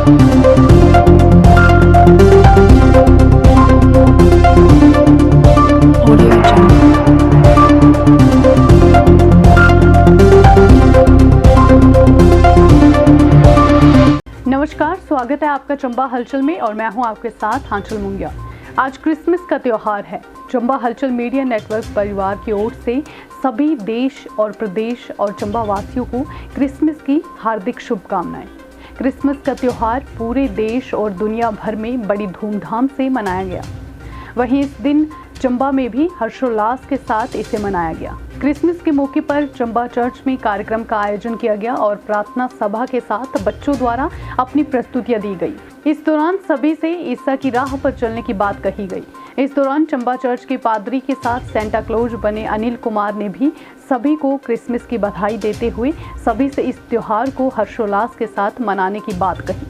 नमस्कार, स्वागत है आपका चंबा हलचल में और मैं हूं आपके साथ आंचल मुंगिया। आज क्रिसमस का त्योहार है। चंबा हलचल मीडिया नेटवर्क परिवार की ओर से सभी देश और प्रदेश और चंबा वासियों को क्रिसमस की हार्दिक शुभकामनाएं। क्रिसमस का त्योहार पूरे देश और दुनिया भर में बड़ी धूमधाम से मनाया गया। वहीं इस दिन चंबा में भी हर्षोल्लास के साथ इसे मनाया गया। क्रिसमस के मौके पर चंबा चर्च में कार्यक्रम का आयोजन किया गया और प्रार्थना सभा के साथ बच्चों द्वारा अपनी प्रस्तुतियां दी गई। इस दौरान सभी से ईसा की राह पर चलने की बात कही गई। इस दौरान चंबा चर्च के पादरी के साथ सेंटा क्लॉज बने अनिल कुमार ने भी सभी को क्रिसमस की बधाई देते हुए सभी से इस त्योहार को हर्षोल्लास के साथ मनाने की बात कही।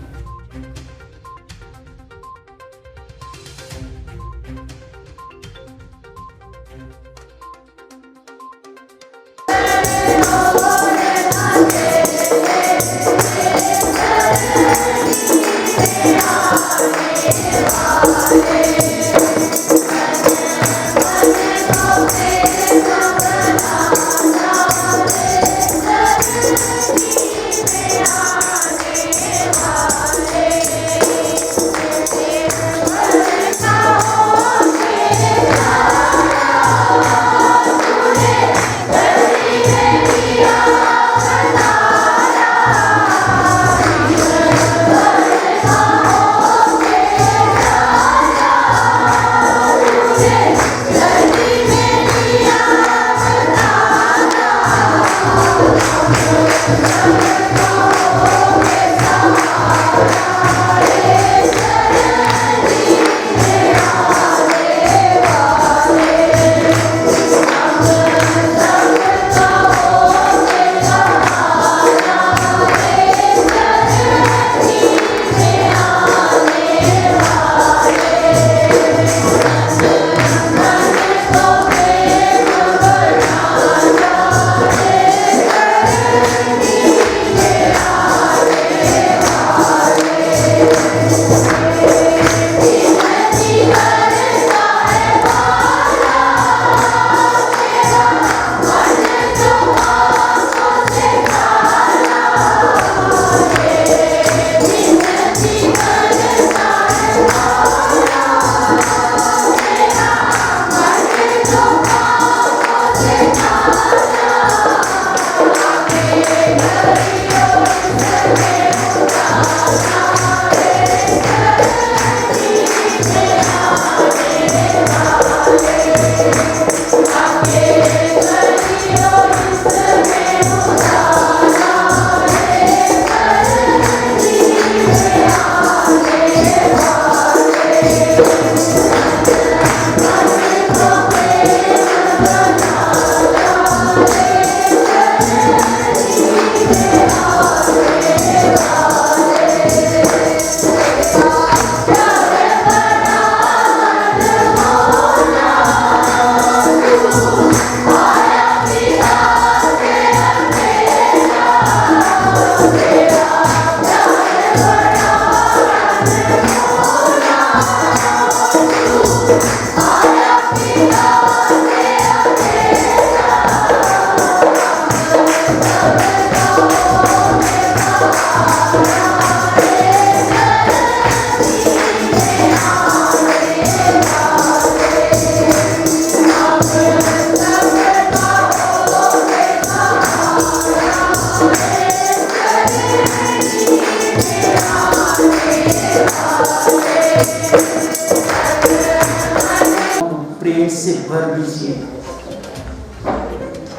प्रेम से भर दीजिए,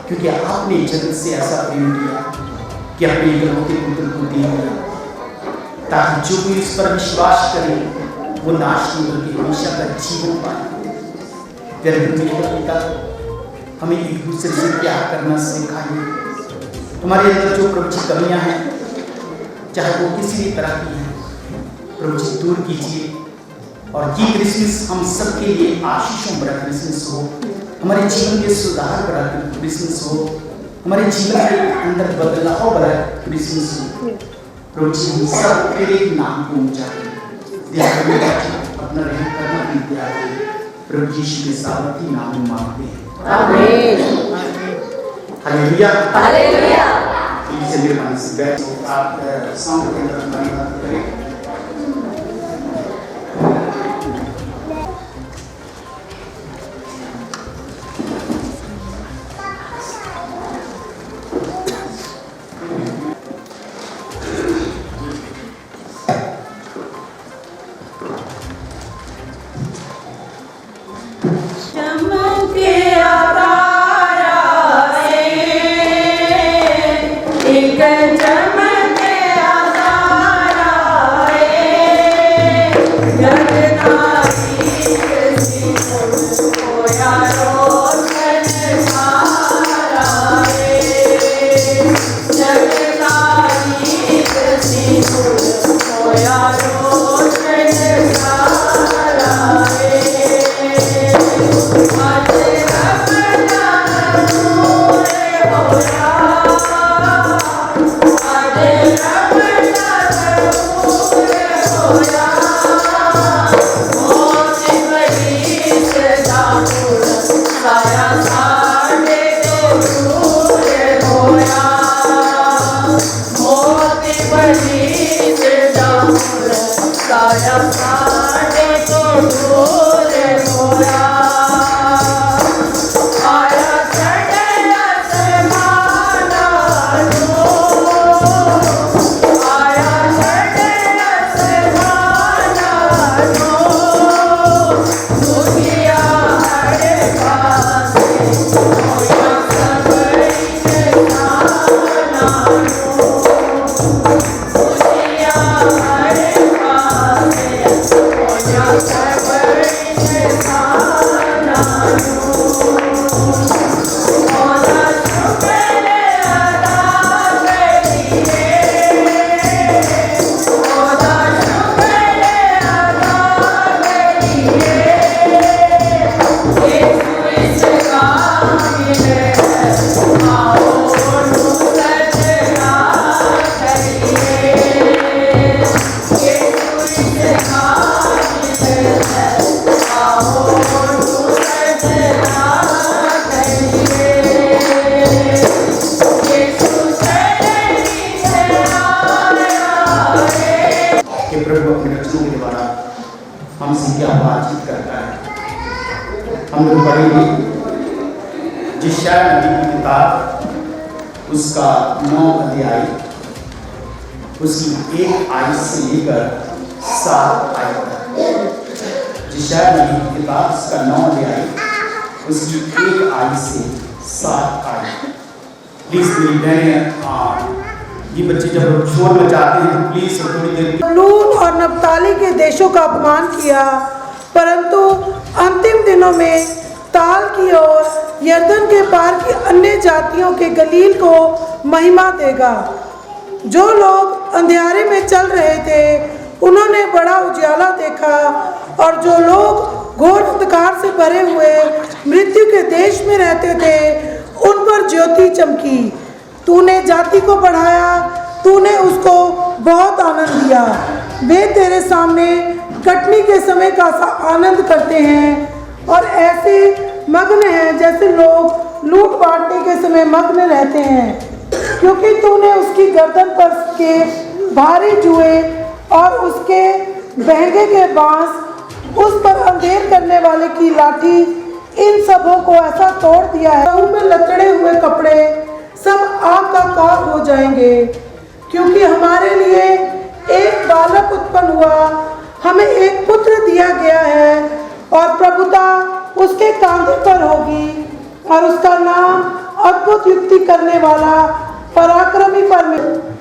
क्योंकि आपने जगत से ऐसा प्रेम दिया कि अपने इकलौते पुत्र को दे दिया, ताकि जो कोई इस पर विश्वास करे वो नाश नहीं बल्कि हमेशा का जीवन पाए। प्यारे पिता, हमें एक दूसरे से प्यार करना सिखाइए। तुम्हारे अंदर जो प्रभु जी कमियां हैं, चाहे वो किसी भी तरह की हैं, प्रभु जी दूर कीजिए। और ये क्रिसमस हम सबके लिए आशीषों भरा क्रिसमस हो, हमारे जीवन के सुधार भरा क्रिसमस हो, हमारे जीवन के अंदर बदलाव भरा क्रिसमस हो। प्रभु जी हम सब तेरे नाम को ऊंचा करें, दया करें, अपना रहम करना भी दया करें। प्रभु यीशु के सामर्थी नाम में मांगते हैं, आमीन। Hallelujah, hallelujah. प्लीज मेरे मन से बैठो, आप साउंड के अंदर बात करें। हमसे क्या बातचीत करता है। हम लोग पढ़ेंगे यशायाह नबी की किताब उसका 9 अध्याय उसकी 1 आयत से लेकर 7 आयत तक। यशायाह नबी की किताब उसका 9 अध्याय उसकी 1 आयत से 7 आयत। प्लीज मेरी बहनें, ये बच्चे जब लोग शोर मचाते हैं तो प्लीज थोड़ी देर। लून और नप्ताली के देशों का अपमान किया, परंतु अंतिम दिनों में ताल की ओर यरदन के पार की अन्य जातियों के गलील को महिमा देगा। जो लोग अंधेरे में चल रहे थे उन्होंने बड़ा उजाला देखा, और जो लोग घोर अंधकार से भरे हुए मृत्यु के देश में रहते थे उन पर ज्योति चमकी। तूने जाति को बढ़ाया, तूने उसको बहुत आनंद दिया। वे तेरे सामने कटनी के समय का सा आनंद करते हैं और ऐसे मग्न हैं जैसे लोग लूट बांटने के समय मग्न रहते हैं, क्योंकि तूने उसकी गर्दन पर के भारी जुए और उसके बहंगे के बांस, उस पर अंधेर करने वाले की लाठी, इन सबों को ऐसा तोड़ दिया है। मुंह में लचड़े हुए कपड़े सब आग का काल हो जाएंगे, क्योंकि हमारे लिए एक बालक उत्पन्न हुआ, हमें एक पुत्र दिया गया है और प्रभुता उसके कांधे पर होगी, और उसका नाम अद्भुत युक्ति करने वाला, पराक्रमी परमेश्वर।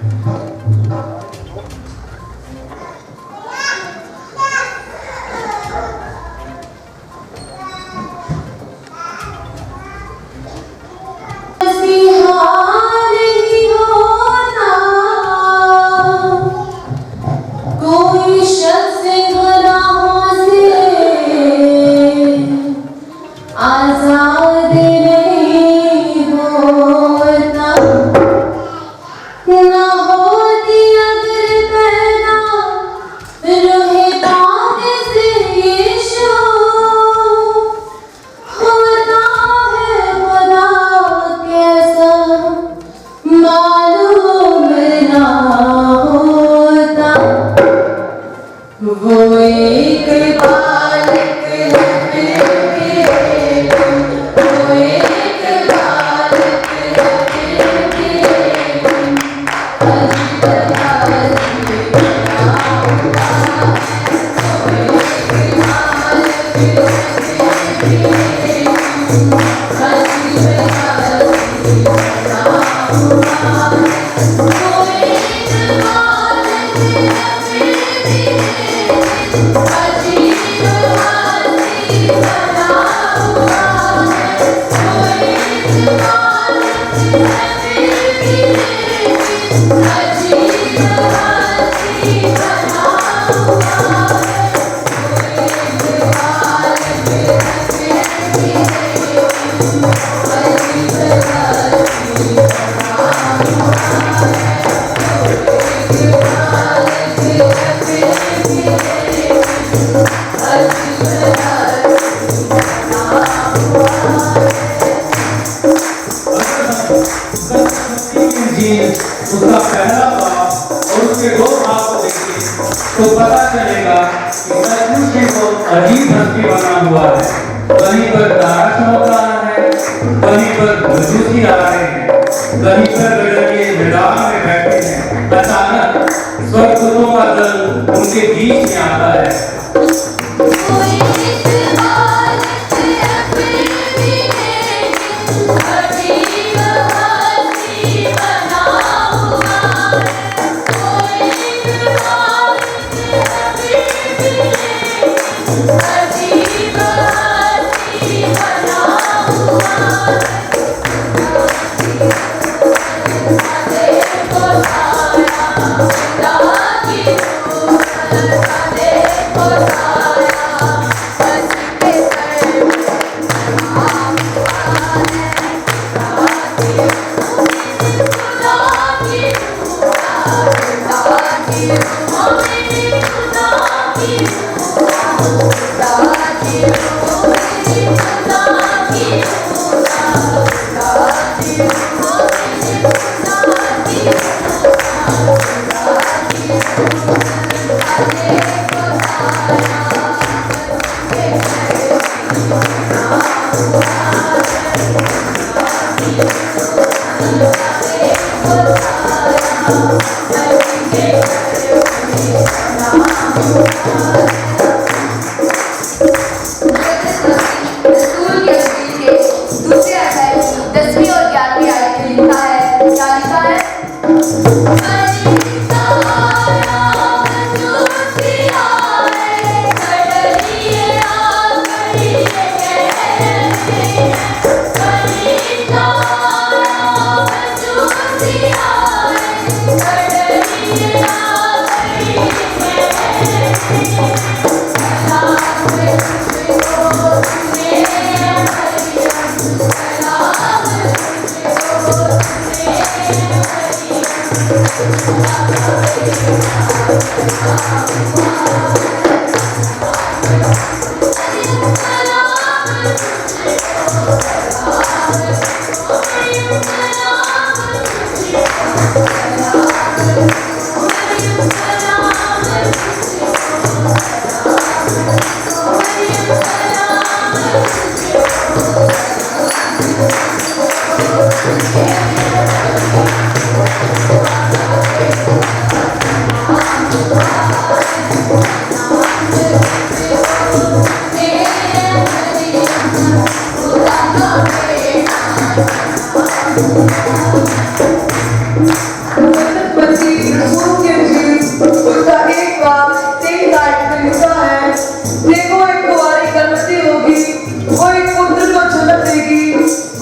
No. उसके दो भाव को देखिए तो पता चलेगा कि सचमुच ही वो अजीब हस्ती बना हुआ है। कहीं पर तारा चमक रहा है, कहीं पर मजूसी आ रहे हैं, कहीं पर लड़के मैदान में बैठे हैं। अचानक स्वर्गदूतों का दल उनके बीच में आता है।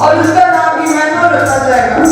और उसका नाम इमैनुअल रखा जाएगा।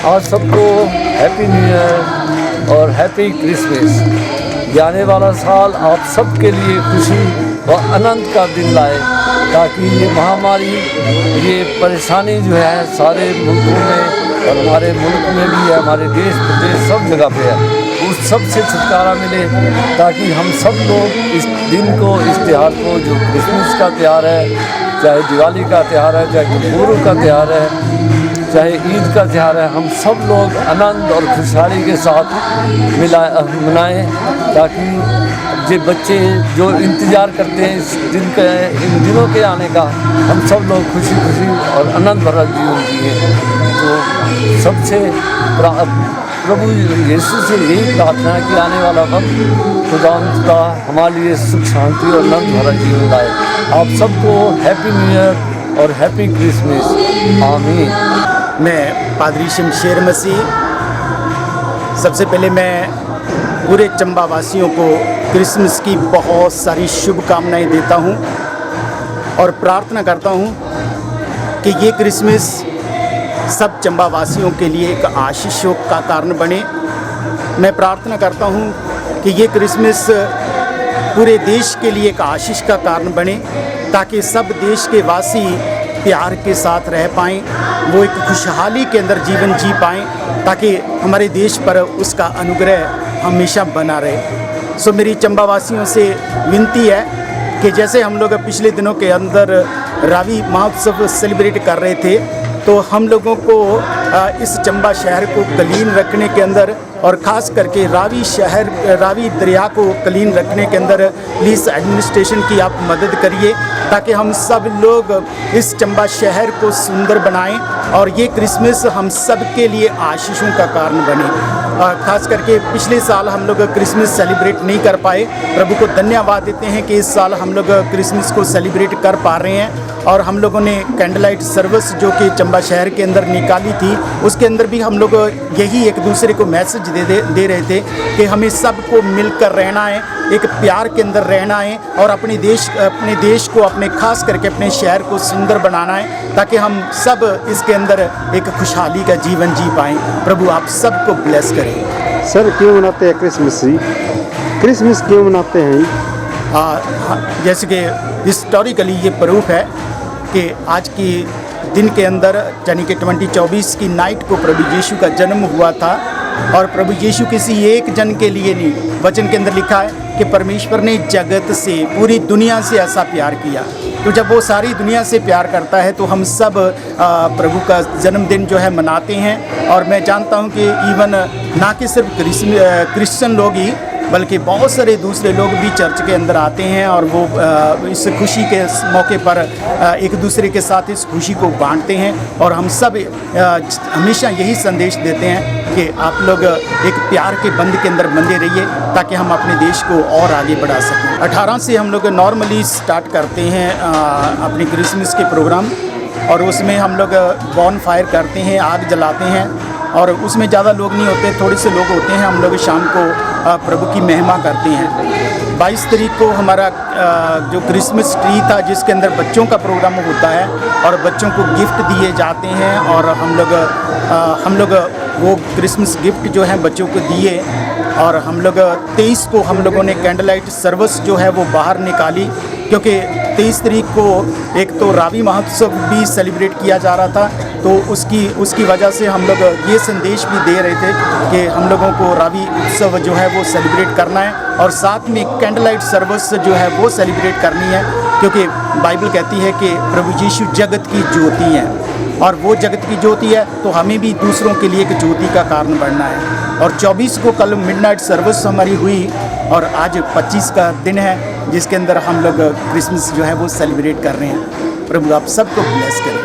आज सबको हैप्पी न्यू ईयर। और हैप्पी क्रिसमस। ये आने वाला साल आप सबके लिए खुशी और आनंद का दिन लाए, ताकि ये महामारी, ये परेशानी जो है सारे मुल्कों में और हमारे मुल्क में भी है, हमारे देश प्रदेश सब जगह पे है, उस सब से छुटकारा मिले, ताकि हम सब लोग इस दिन को, इस त्यौहार को, जो क्रिसमस का त्यौहार है, चाहे दिवाली का त्यौहार है, चाहे गुरु का त्यौहार है, चाहे ईद का त्यौहार है, हम सब लोग आनंद और खुशहाली के साथ मनाएं, ताकि जो बच्चे जो इंतज़ार करते हैं इस दिन के, इन दिनों के आने का, हम सब लोग खुशी खुशी और आनंद भरा जीवन जिए। तो सबसे प्रभु यीशु से यही प्रार्थना है कि आने वाला वक्त खुदा हमारे लिए सुख शांति और आनंद भरा जीवन लाए। आप सबको हैप्पी न्यू ईयर और हैप्पी क्रिसमस। आमीन। मैं पादरी शमशेर मसीह, सबसे पहले मैं पूरे चंबा वासियों को क्रिसमस की बहुत सारी शुभकामनाएं देता हूं और प्रार्थना करता हूं कि ये क्रिसमस सब चंबा वासियों के लिए एक आशीषों का कारण बने। मैं प्रार्थना करता हूं कि ये क्रिसमस पूरे देश के लिए एक आशीष का कारण बने, ताकि सब देश के वासी प्यार के साथ रह पाएँ, वो एक खुशहाली के अंदर जीवन जी पाएँ, ताकि हमारे देश पर उसका अनुग्रह हमेशा बना रहे। सो मेरी चंबा वासियों से विनती है कि जैसे हम लोग पिछले दिनों के अंदर रावी महोत्सव सेलिब्रेट कर रहे थे, तो हम लोगों को इस चंबा शहर को क्लीन रखने के अंदर और ख़ास करके रावी दरिया को क्लीन रखने के अंदर प्लीज़ एडमिनिस्ट्रेशन की आप मदद करिए, ताकि हम सब लोग इस चंबा शहर को सुंदर बनाएं और ये क्रिसमस हम सब के लिए आशीषों का कारण बने। ख़ास करके पिछले साल हम लोग क्रिसमस सेलिब्रेट नहीं कर पाए, प्रभु को धन्यवाद देते हैं कि इस साल हम लोग क्रिसमस को सेलिब्रेट कर पा रहे हैं। और हम लोगों ने कैंडल लाइट सर्विस जो कि चंबा शहर के अंदर निकाली थी, उसके अंदर भी हम लोग यही एक दूसरे को मैसेज दे रहे थे कि हमें सबको मिलकर रहना है, एक प्यार के अंदर रहना है और अपने देश को, अपने खास करके अपने शहर को सुंदर बनाना है, ताकि हम सब इसके अंदर एक खुशहाली का जीवन जी पाएँ। प्रभु आप सबको ब्लेस करें। सर क्यों मनाते हैं क्रिसमस? क्रिसमस क्यों मनाते हैं? जैसे कि हिस्टोरिकली ये प्रूफ है कि आज की दिन के अंदर यानी कि 2024 की नाइट को प्रभु यीशु का जन्म हुआ था। और प्रभु यीशु किसी एक जन के लिए नहीं, वचन के अंदर लिखा है कि परमेश्वर ने जगत से, पूरी दुनिया से ऐसा प्यार किया। तो जब वो सारी दुनिया से प्यार करता है तो हम सब प्रभु का जन्मदिन जो है मनाते हैं। और मैं जानता हूँ कि इवन ना कि सिर्फ क्रिश्चियन लोग ही, बल्कि बहुत सारे दूसरे लोग भी चर्च के अंदर आते हैं और वो इस खुशी के मौके पर एक दूसरे के साथ इस खुशी को बांटते हैं। और हम सब हमेशा यही संदेश देते हैं कि आप लोग एक प्यार के बंध के अंदर बंधे रहिए, ताकि हम अपने देश को और आगे बढ़ा सकें। 18 से हम लोग नॉर्मली स्टार्ट करते हैं अपने क्रिसमस के प्रोग्राम, और उसमें हम लोग बॉन फायर करते हैं, आग जलाते हैं, और उसमें ज़्यादा लोग नहीं होते, थोड़े से लोग होते हैं। हम लोग शाम को प्रभु की महिमा करते हैं। 22 तारीख को हमारा जो क्रिसमस ट्री था, जिसके अंदर बच्चों का प्रोग्राम होता है और बच्चों को गिफ्ट दिए जाते हैं, और हम लोग वो क्रिसमस गिफ्ट जो है बच्चों को दिए। और हम लोग 23 को हम लोगों ने कैंडल लाइट सर्विस जो है वो बाहर निकाली, क्योंकि 23 तारीख को एक तो रावी महोत्सव भी सेलिब्रेट किया जा रहा था, तो उसकी वजह से हम लोग ये संदेश भी दे रहे थे कि हम लोगों को रावी उत्सव जो है वो सेलिब्रेट करना है, और साथ में कैंडल लाइट सर्विस जो है वो सेलिब्रेट करनी है, क्योंकि बाइबल कहती है कि प्रभु यीशु जगत की ज्योति है, और वो जगत की ज्योति है तो हमें भी दूसरों के लिए एक ज्योति का कारण बनना है। और 24 को कल मिडनाइट सर्विस हमारी हुई, और आज 25 का दिन है जिसके अंदर हम लोग क्रिसमस जो है वो सेलिब्रेट कर रहे हैं। प्रभु आप सबको ब्लेस करें।